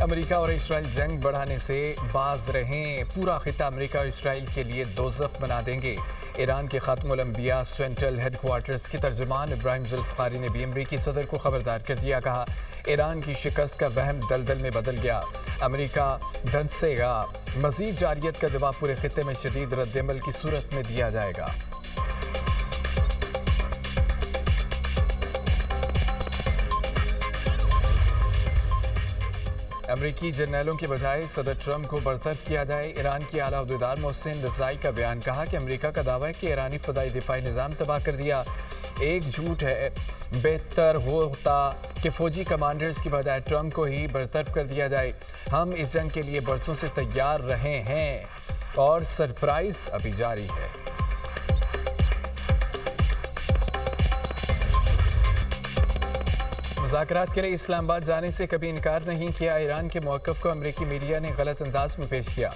امریکہ اور اسرائیل جنگ بڑھانے سے باز رہیں، پورا خطہ امریکہ اور اسرائیل کے لیے دوزخ بنا دیں گے۔ ایران کے خاتم الانبیاء سینٹرل ہیڈ کوارٹرز کے ترجمان ابراہیم ذوالفقاری نے بھی امریکی صدر کو خبردار کر دیا، کہا ایران کی شکست کا وہم دلدل میں بدل گیا، امریکہ دھنسے گا، مزید جارحیت کا جواب پورے خطے میں شدید رد عمل کی صورت میں دیا جائے گا۔ امریکی جرنیلوں کے بجائے صدر ٹرمپ کو برطرف کیا جائے۔ ایران کی اعلیٰ عہدیدار محسن رضائی کا بیان، کہا کہ امریکہ کا دعویٰ ہے کہ ایرانی فضائی دفاعی نظام تباہ کر دیا ایک جھوٹ ہے، بہتر ہوتا کہ فوجی کمانڈرز کی بجائے ٹرمپ کو ہی برطرف کر دیا جائے۔ ہم اس جنگ کے لیے برسوں سے تیار رہے ہیں اور سرپرائز ابھی جاری ہے۔ مذاکرات کے لیے اسلام آباد جانے سے کبھی انکار نہیں کیا، ایران کے موقف کو امریکی میڈیا نے غلط انداز میں پیش کیا۔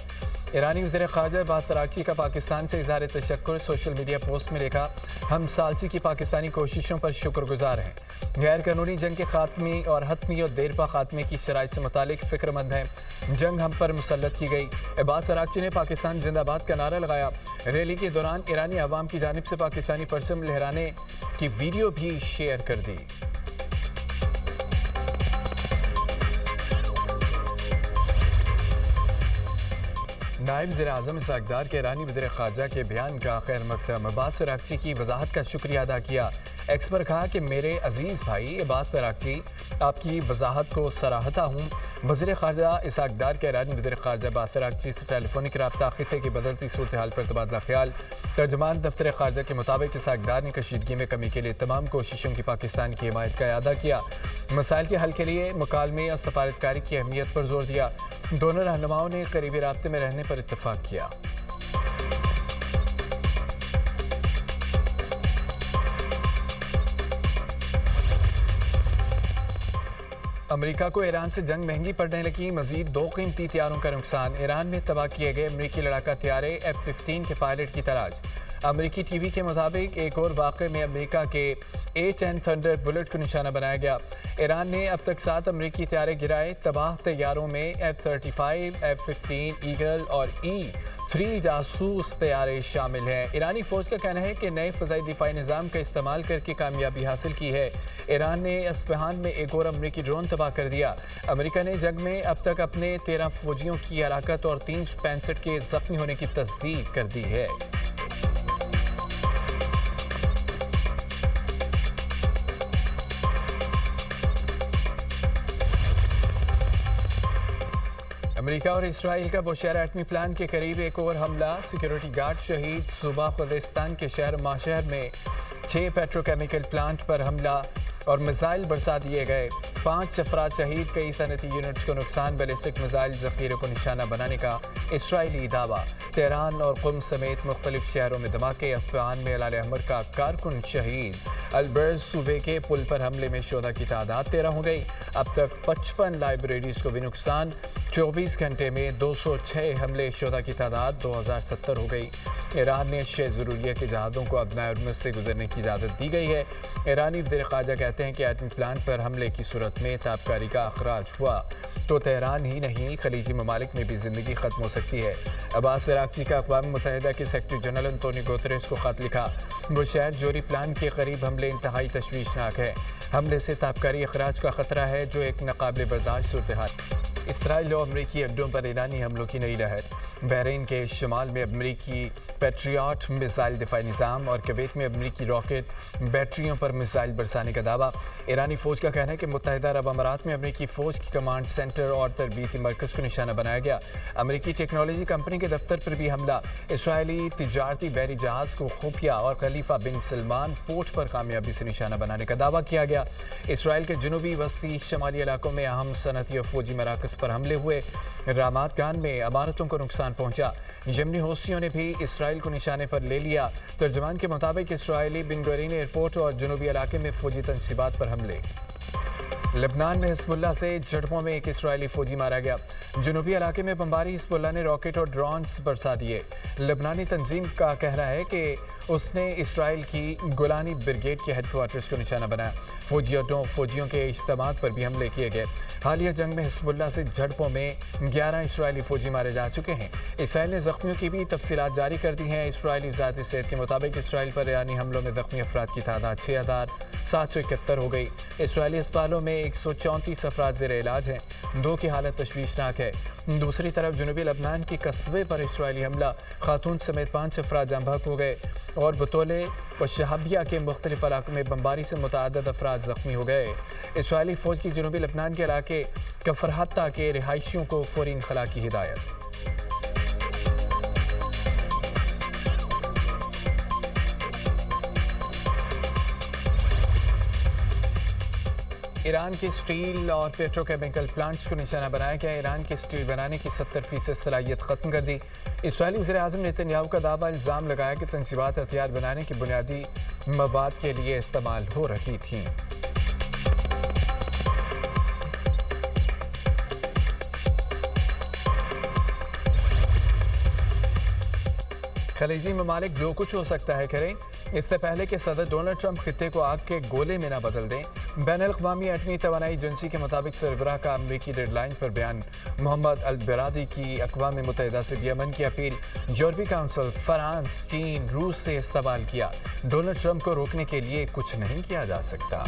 ایرانی وزیر خارجہ عباس اراغچی کا پاکستان سے اظہار تشکر، سوشل میڈیا پوسٹ میں لکھا، ہم ثالثی کی پاکستانی کوششوں پر شکر گزار ہیں، غیر قانونی جنگ کے خاتمے اور حتمی اور دیرپا خاتمے کی شرائط سے متعلق فکر مند ہیں، جنگ ہم پر مسلط کی گئی۔ عباس اراغچی نے پاکستان زندہ باد کا نعرہ لگایا۔ ریلی کے دوران ایرانی عوام کی جانب سے پاکستانی پرچم لہرانے کی ویڈیو بھی شیئر کر دی۔ نائب وزیر اعظم اسحاق ڈار کے ایرانی وزیر خارجہ کے بیان کا خیر مقدم، عباس اراغچی کی وضاحت کا شکریہ ادا کیا۔ ایکس پر کہا کہ میرے عزیز بھائی عباس اراغچی، آپ کی وضاحت کو سراہتا ہوں۔ وزیر خارجہ اسحاق ڈار کے ایرانی وزیر خارجہ عباس اراغچی سے ٹیلی فونک رابطہ، خطے کی بدلتی صورتحال پر تبادلہ خیال۔ ترجمان دفتر خارجہ کے مطابق اسحاق ڈار نے کشیدگی میں کمی کے لیے تمام کوششوں کی پاکستان کی حمایت کا اعادہ کیا، مسائل کے حل کے لیے مکالمے اور سفارتکاری کی اہمیت پر زور دیا۔ دونوں رہنماؤں نے قریبی رابطے میں رہنے پر اتفاق کیا۔ امریکہ کو ایران سے جنگ مہنگی پڑنے لگی، مزید 2 قیمتی طیاروں کا نقصان۔ ایران میں تباہ کیے گئے امریکی لڑاکا طیارے F-15 کے پائلٹ کی تلاش۔ امریکی ٹی وی کے مطابق ایک اور واقعے میں امریکہ کے A-10 تھنڈر بلٹ کو نشانہ بنایا گیا۔ ایران نے اب تک 7 امریکی طیارے گرائے۔ تباہ طیاروں میں F-35، F-15 ایگل اور E-3 جاسوس طیارے شامل ہیں۔ ایرانی فوج کا کہنا ہے کہ نئے فضائی دفاعی نظام کا استعمال کر کے کامیابی حاصل کی ہے۔ ایران نے اصفہان میں ایک اور امریکی ڈرون تباہ کر دیا۔ امریکہ نے جنگ میں اب تک اپنے 13 فوجیوں کی ہلاکت اور 365 کے زخمی ہونے کی تصدیق کر دی ہے۔ امریکہ اور اسرائیل کا بوشہر ایٹمی پلانٹ کے قریب ایک اور حملہ، سیکیورٹی گارڈ شہید، صوبہ خوزستان کے شہر ماشہر میں 6 پیٹروکیمیکل پلانٹ پر حملہ اور میزائل برسا دیے گئے، 5 افراد شہید، کئی صنعتی یونٹس کو نقصان، بیلسٹک میزائل ذخیرے کو نشانہ بنانے کا اسرائیلی دعویٰ۔ تہران اور قم سمیت مختلف شہروں میں دھماکے، اصفہان میں ہلال احمر کا کارکن شہید، البرز صوبے کے پل پر حملے میں شہداء کی تعداد 13 ہو گئی، اب تک 55 لائبریریز کو بھی نقصان، 24 گھنٹے میں 206 حملے، شہداء کی تعداد 2070 ہو گئی۔ ایران نے 6 ضروریہ کے جہازوں کو ابنائے ہرمز سے گزرنے کی اجازت دی گئی ہے۔ ایرانی وزیر خارجہ کہتے ہیں کہ ایٹمی پلانٹ پر حملے کی صورت میں تابکاری کا اخراج ہوا تو تہران ہی نہیں خلیجی ممالک میں بھی زندگی ختم ہو سکتی ہے۔ عباس اراغچی کا اقوام متحدہ کے سیکرٹری جنرل انتونیو گوتریس کو خط لکھا، وہ شہر جوری پلانٹ کے قریب حملے انتہائی تشویشناک ہے، حملے سے تابکاری اخراج کا خطرہ ہے جو ایک ناقابل برداشت صورتحال۔ اسرائیل اور امریکی اڈوں پر ایرانی حملوں کی نئی لہر، بحرین کے شمال میں امریکی پیٹریاٹ میزائل دفاعی نظام اور کویت میں امریکی راکٹ بیٹریوں پر میزائل برسانے کا دعویٰ۔ ایرانی فوج کا کہنا ہے کہ متحدہ عرب امارات میں امریکی فوج کی کمانڈ سینٹر اور تربیتی مرکز کو نشانہ بنایا گیا۔ امریکی ٹیکنالوجی کمپنی کے دفتر پر بھی حملہ، اسرائیلی تجارتی بحری جہاز کو خفیہ اور خلیفہ بن سلمان پورٹ پر کامیابی سے نشانہ بنانے کا دعویٰ کیا گیا۔ اسرائیل کے جنوبی وسطی شمالی علاقوں میں اہم صنعتی اور فوجی مراکز پر حملے ہوئے، رامات گان میں عمارتوں کو نقصان پہنچا۔ یمنی حوثیوں نے بھی اسرائیل کو نشانے پر لے لیا۔ ترجمان کے مطابق اسرائیلی بن گورین ایئرپورٹ اور جنوبی علاقے میں فوجی تنصیبات پر حملے۔ لبنان میں حزب اللہ سے جھڑپوں میں ایک اسرائیلی فوجی مارا گیا. جنوبی علاقے میں بمباری حزب اللہ نے راکٹ اور ڈرونز برسا دیے. لبنانی تنظیم کا کہنا ہے کہ اس نے اسرائیل کی گولانی بریگیڈ کے ہیڈ کوارٹرز کو نشانہ بنایا. فوجیوں کے اجتماعات پر بھی حملے کیے گئے. حالیہ جنگ میں حزب اللہ سے جھڑپوں میں 11 اسرائیلی فوجی مارے جا چکے ہیں. اسرائیل نے زخمیوں کی بھی تفصیلات جاری کر دی ہیں. اسرائیلی وزارت صحت کے مطابق اسرائیل پر ایرانی حملوں میں زخمی افراد کی تعداد 6,771 ہو گئی. اسرائیلی اسپتالوں میں 134 افراد زیر علاج ہیں. 2 کی حالت تشویشناک ہے. دوسری طرف جنوبی لبنان کی قصبے پر اسرائیلی حملہ خاتون سمیت 5 افراد جاں بحق ہو گئے اور بطولے و شہابیہ کے مختلف علاقوں میں بمباری سے متعدد افراد زخمی ہو گئے. اسرائیلی فوج کی جنوبی لبنان کے علاقے کفرحتہ کے رہائشیوں کو فوری انخلاء کی ہدایت. ایران کے اسٹیل اور پیٹرو کیمیکل پلانٹس کو نشانہ بنایا گیا. ایران کے اسٹیل بنانے کی 70% صلاحیت ختم کر دی. اسرائیلی وزیر اعظم نیتن یاہو کا دعویٰ الزام لگایا کہ تنصیبات ہتھیار بنانے کی بنیادی مواد کے لیے استعمال ہو رہی تھیں. خلیجی ممالک جو کچھ ہو سکتا ہے کریں، اس سے پہلے کہ صدر ڈونلڈ ٹرمپ خطے کو آگ کے گولے میں نہ بدل دیں. بین الاقوامی ایٹمی توانائی ایجنسی کے مطابق سربراہ کا امریکی ڈیڈ لائن پر بیان. محمد البرادعی کی اقوام متحدہ سے بھی امن کی اپیل. یورپی کونسل فرانس، چین، روس سے استقبال کیا. ڈونلڈ ٹرمپ کو روکنے کے لیے کچھ نہیں کیا جا سکتا.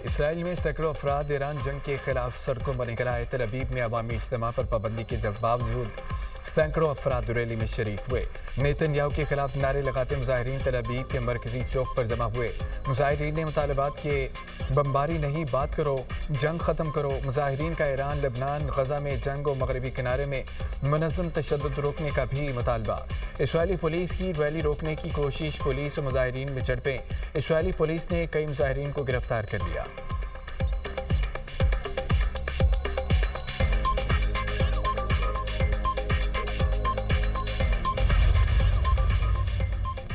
اسرائیل میں سینکڑوں افراد ایران جنگ کے خلاف سڑکوں پر نکل آئے. تل ابیب میں عوامی اجتماع پر پابندی کے باوجود سینکڑوں افراد ریلی میں شریک ہوئے. نیتن یاہو کے خلاف نعرے لگاتے مظاہرین تل ابیب کے مرکزی چوک پر جمع ہوئے. مظاہرین نے مطالبات کے بمباری نہیں، بات کرو، جنگ ختم کرو. مظاہرین کا ایران، لبنان، غزہ میں جنگ اور مغربی کنارے میں منظم تشدد روکنے کا بھی مطالبہ. اسرائیلی پولیس کی ریلی روکنے کی کوشش، پولیس و مظاہرین میں جھڑپیں. اسرائیلی پولیس نے کئی مظاہرین کو گرفتار کر لیا.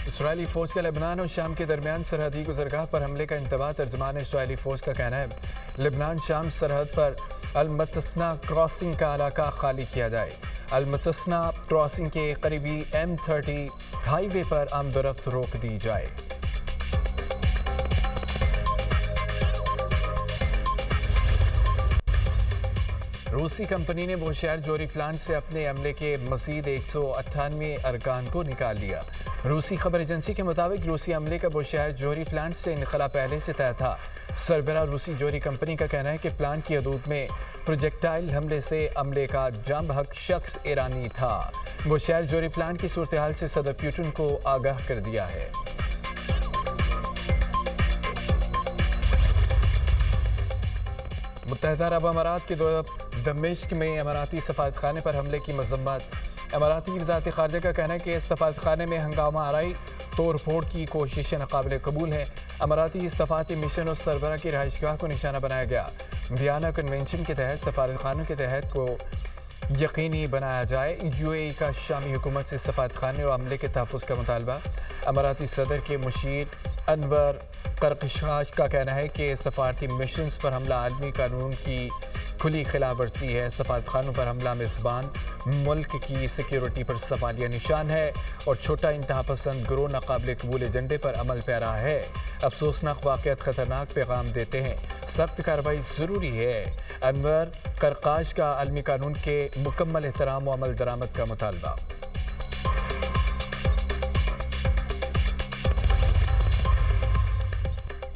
اسرائیلی فوج کا لبنان اور شام کے درمیان سرحدی گزرگاہ پر حملے کا انتباہ. ترجمان اسرائیلی فوج کا کہنا ہے لبنان شام سرحد پر المتسنہ کراسنگ کا علاقہ خالی کیا جائے. المتسنہ کراسنگ کے قریبی M30 ہائی وے پر آمد و رفت روک دی جائے. روسی کمپنی نے بوشہر جوہری پلانٹ سے اپنے عملے کے مزید 198 ارکان کو نکال لیا. روسی خبر ایجنسی کے مطابق روسی عملے کا بوشہر جوہری پلانٹ سے انخلا پہلے سے طے تھا. سربراہ روسی جوہری کمپنی کا کہنا ہے کہ پلانٹ کی حدود میں پروجیکٹائل حملے سے عملے کا جاں بحق شخص ایرانی تھا. بوشہر جوہری پلانٹ کی صورتحال سے صدر پیوٹن کو آگاہ کر دیا ہے. متحدہ عرب امارات کے دمشق میں اماراتی سفارتخانے پر حملے کی مذمت. اماراتی وزارت خارجہ کا کہنا ہے کہ اس سفارتخانے میں ہنگامہ آرائی توڑ پھوڑ کی کوششیں ناقابل قبول ہیں. اماراتی سفارتی مشن اور سربراہ کی رہائش گاہ کو نشانہ بنایا گیا. ویانا کنونشن کے تحت سفارتخانوں کے تحت کو یقینی بنایا جائے. UAE کا شامی حکومت سے سفارتخانے اور عملے کے تحفظ کا مطالبہ. اماراتی صدر کے مشیر انور قرقشاش کا کہنا ہے کہ سفارتی مشنز پر حملہ عالمی قانون کی کھلی خلاف ورزی ہے. سفارتخانوں پر حملہ میزبان ملک کی سیکیورٹی پر سوالیہ نشان ہے اور چھوٹا انتہا پسند گروہ ناقابل قبول ایجنڈے پر عمل پیرا ہے. افسوسناک واقعات خطرناک پیغام دیتے ہیں. سخت کارروائی ضروری ہے. انور قرقاش کا عالمی قانون کے مکمل احترام و عمل درآمد کا مطالبہ.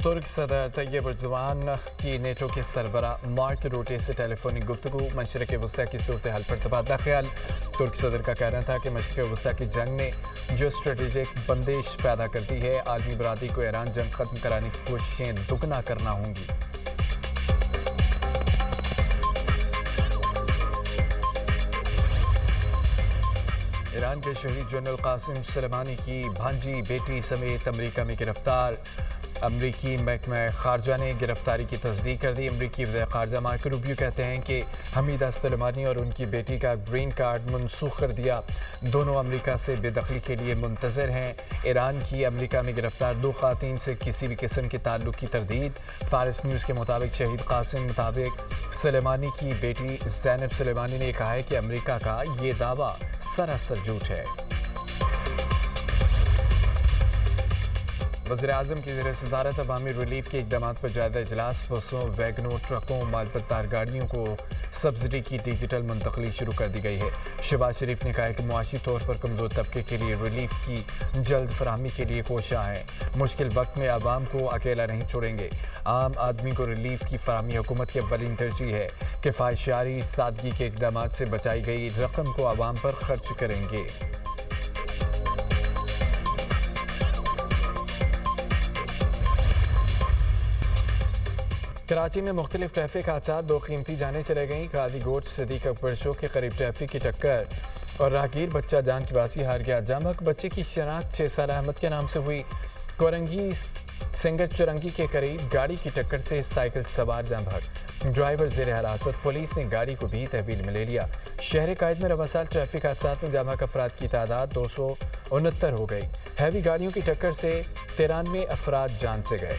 ترک صدر طیب اردوان کی نیٹو کے سربراہ مارک روٹے سے ٹیلی فونک گفتگو. مشرق وسطیٰ کی صورتحال پر تبادلہ خیال. ترک صدر کا کہنا تھا کہ مشرق وسطیٰ کی جنگ نے جو اسٹریٹجک بندش پیدا کر دی ہے، عالمی برادری کو ایران جنگ ختم کرانے کی کوششیں دگنا کرنا ہوں گی. ایران کے شہید جنرل قاسم سلیمانی کی بھانجی بیٹی سمیت امریکہ میں گرفتار. امریکی محکمہ خارجہ نے گرفتاری کی تصدیق کر دی۔ امریکی وزیر خارجہ مارکو روبیو کہتے ہیں کہ حمیدہ سلیمانی اور ان کی بیٹی کا گرین کارڈ منسوخ کر دیا۔ دونوں امریکہ سے بے دخلی کے لیے منتظر ہیں۔ ایران کی امریکہ میں گرفتار 2 خواتین سے کسی بھی قسم کے تعلق کی تردید۔ فارس نیوز کے مطابق شہید قاسم مطابق سلیمانی کی بیٹی زینب سلیمانی نے کہا ہے کہ امریکہ کا یہ دعویٰ سراسر جھوٹ ہے۔ وزیراعظم کی زیر صدارت عوامی ریلیف کے اقدامات پر جائزہ اجلاس۔ بسوں، ویگنوں، ٹرکوں، مال بردار گاڑیوں کو سبسڈی کی ڈیجیٹل منتقلی شروع کر دی گئی ہے۔ شہباز شریف نے کہا ہے کہ معاشی طور پر کمزور طبقے کے لیے ریلیف کی جلد فراہمی کے لیے کوشاں ہیں۔ مشکل وقت میں عوام کو اکیلا نہیں چھوڑیں گے۔ عام آدمی کو ریلیف کی فراہمی حکومت کی اولین ترجیح ہے۔ کفایت سادگی کے اقدامات سے بچائی گئی رقم کو عوام پر خرچ کریں گے۔ کراچی میں مختلف ٹریفک حادثات، 2 قیمتی جانیں چلے گئیں۔ قاضی گوٹ صدیق اکبر چوک کے قریب ٹریفک کی ٹکر اور راہگیر بچہ جان کی باسی ہار گیا۔ جامک بچے کی شناخت 6 سالہ احمد کے نام سے ہوئی۔ کورنگی سنگت چورنگی کے قریب گاڑی کی ٹکر سے سائیکل سوار جاں بحق، ڈرائیور زیر حراست۔ پولیس نے گاڑی کو بھی تحویل میں لے لیا۔ شہر قائد میں رواں سال ٹریفک حادثات میں جاں بحق افراد کی تعداد 269 ہو گئی۔ ہیوی گاڑیوں کی ٹکر سے 93 افراد جان سے گئے۔